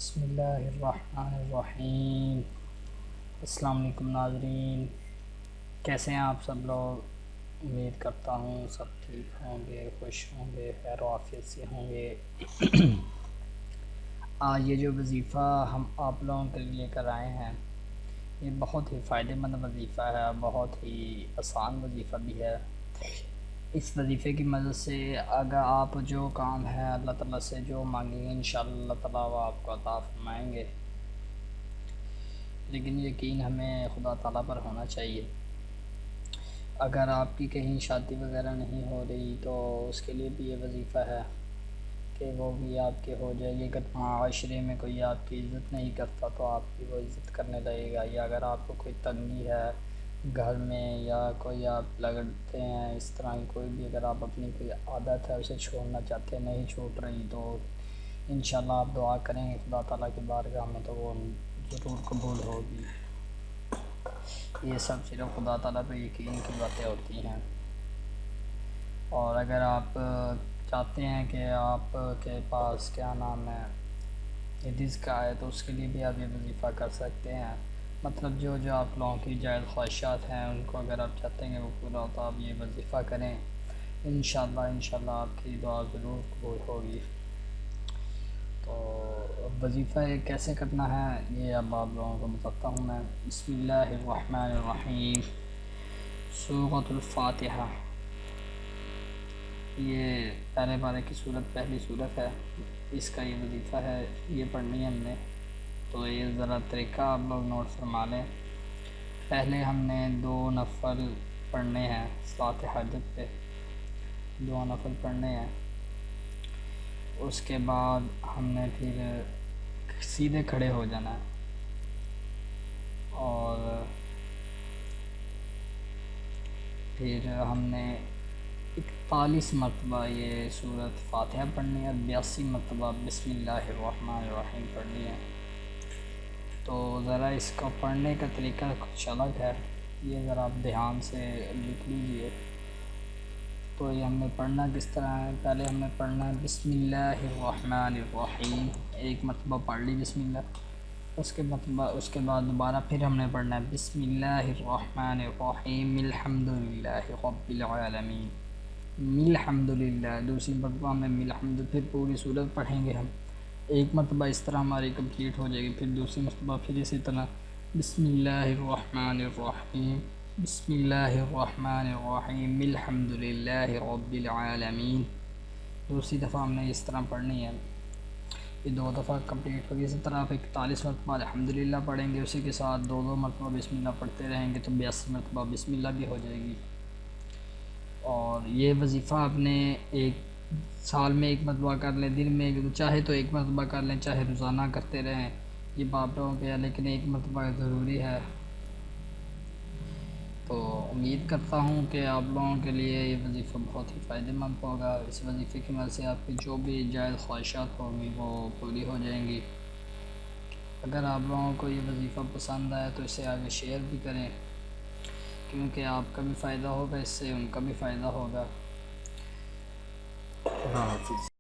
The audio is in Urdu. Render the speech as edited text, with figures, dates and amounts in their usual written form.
بسم اللہ الرحمن الرحیم۔ السلام علیکم ناظرین، کیسے ہیں آپ سب لوگ؟ امید کرتا ہوں سب ٹھیک ہوں گے، خوش ہوں گے، خیر و عافیت سے ہوں گے۔ آج یہ جو وظیفہ ہم آپ لوگوں کے لیے کرائے ہیں، یہ بہت ہی فائدہ مند وظیفہ ہے، بہت ہی آسان وظیفہ بھی ہے۔ اس وظیفے کی مدد سے اگر آپ جو کام ہے اللہ تعالیٰ سے جو مانگیں گے، انشاءاللہ اللہ تعالیٰ وہ آپ کو عطا فرمائیں گے، لیکن یقین ہمیں خدا تعالیٰ پر ہونا چاہیے۔ اگر آپ کی کہیں شادی وغیرہ نہیں ہو رہی تو اس کے لیے بھی یہ وظیفہ ہے کہ وہ بھی آپ کے ہو جائے گی۔ اگر معاشرے میں کوئی آپ کی عزت نہیں کرتا تو آپ کی وہ عزت کرنے لگے گا، یا اگر آپ کو کوئی تنگی ہے گھر میں، یا کوئی آپ لگتے ہیں اس طرح کی کوئی بھی، اگر آپ اپنی کوئی عادت ہے اسے چھوڑنا چاہتے ہیں، نہیں چھوٹ رہی، تو انشاءاللہ آپ دعا کریں گے خدا تعالیٰ کی بارگاہ میں تو وہ ضرور قبول ہوگی۔ یہ سب صرف خدا تعالیٰ پہ یقین کی باتیں ہوتی ہیں۔ اور اگر آپ چاہتے ہیں کہ آپ کے پاس کیا نام ہے رزق آئے تو اس کے لیے بھی آپ یہ وظیفہ کر سکتے ہیں۔ مطلب جو آپ لوگوں کی جائز خواہشات ہیں ان کو اگر آپ چاہتے ہیں کہ وہ پورا ہو تو آپ یہ وظیفہ کریں، انشاءاللہ آپ کی دعا ضرور قبول ہوگی۔ تو وظیفہ کیسے کرنا ہے یہ اب آپ لوگوں کو بتاتا ہوں میں۔ بسم اللہ الرحمن الرحیم۔ سورۃ الفاتحہ، یہ پہلے بارے کی پہلی صورت ہے، اس کا یہ وظیفہ ہے، یہ پڑھنی ہے ہم نے۔ تو یہ ذرا طریقہ آپ لوگ نوٹ فرما لیں۔ پہلے ہم نے 2 نفل پڑھنے ہیں، صلاۃ حاجت پہ 2 نفل پڑھنے ہیں۔ اس کے بعد ہم نے پھر سیدھے کھڑے ہو جانا ہے اور پھر ہم نے 41 مرتبہ یہ سورۃ فاتحہ پڑھنی ہے، 82 مرتبہ بسم اللہ الرحمن الرحیم پڑھنی ہے۔ تو ذرا اس کو پڑھنے کا طریقہ کچھ الگ ہے، یہ ذرا آپ دھیان سے لکھ لیجئے۔ تو یہ ہم نے پڑھنا کس طرح ہے؟ پہلے ہم نے پڑھنا ہے بسم اللہ الرحمن الرحیم، 1 مرتبہ پڑھ لی بسم اللہ۔ اس کے بعد دوبارہ پھر ہم نے پڑھنا ہے بسم اللہ الرحمن الرحیم الحمدللہ رب العالمین، الحمدللہ۔ دوسری مرتبہ ہم نے الحمد، پھر پوری سورت پڑھیں گے ہم 1 مرتبہ، اس طرح ہماری کمپلیٹ ہو جائے گی۔ پھر دوسری مرتبہ پھر اسی طرح بسم اللہ الرحمن الرحیم، بسم اللہ الرحمن الرحیم الحمدللہ رب العالمین۔ دوسری دفعہ ہم نے اس طرح پڑھنی ہے، یہ 2 دفعہ کمپلیٹ ہوگی۔ اسی طرح آپ 41 مرتبہ الحمدللہ پڑھیں گے، اسی کے ساتھ 2 مرتبہ بسم اللہ پڑھتے رہیں گے تو 82 مرتبہ بسم اللہ بھی ہو جائے گی۔ اور یہ وظیفہ آپ نے ایک سال میں 1 مرتبہ کر لیں، دن میں چاہے تو 1 مرتبہ کر لیں، چاہے روزانہ کرتے رہیں، یہ باپ لوگوں کے ہے، لیکن 1 مرتبہ ضروری ہے۔ تو امید کرتا ہوں کہ آپ لوگوں کے لیے یہ وظیفہ بہت ہی فائدہ مند ہوگا۔ اس وظیفے کی مدد سے آپ کی جو بھی جائز خواہشات ہوں گی وہ پوری ہو جائیں گی۔ اگر آپ لوگوں کو یہ وظیفہ پسند آئے تو اسے آگے شیئر بھی کریں، کیونکہ آپ کا بھی فائدہ ہوگا، اس سے ان کا بھی فائدہ ہوگا۔ اللہ حافظ۔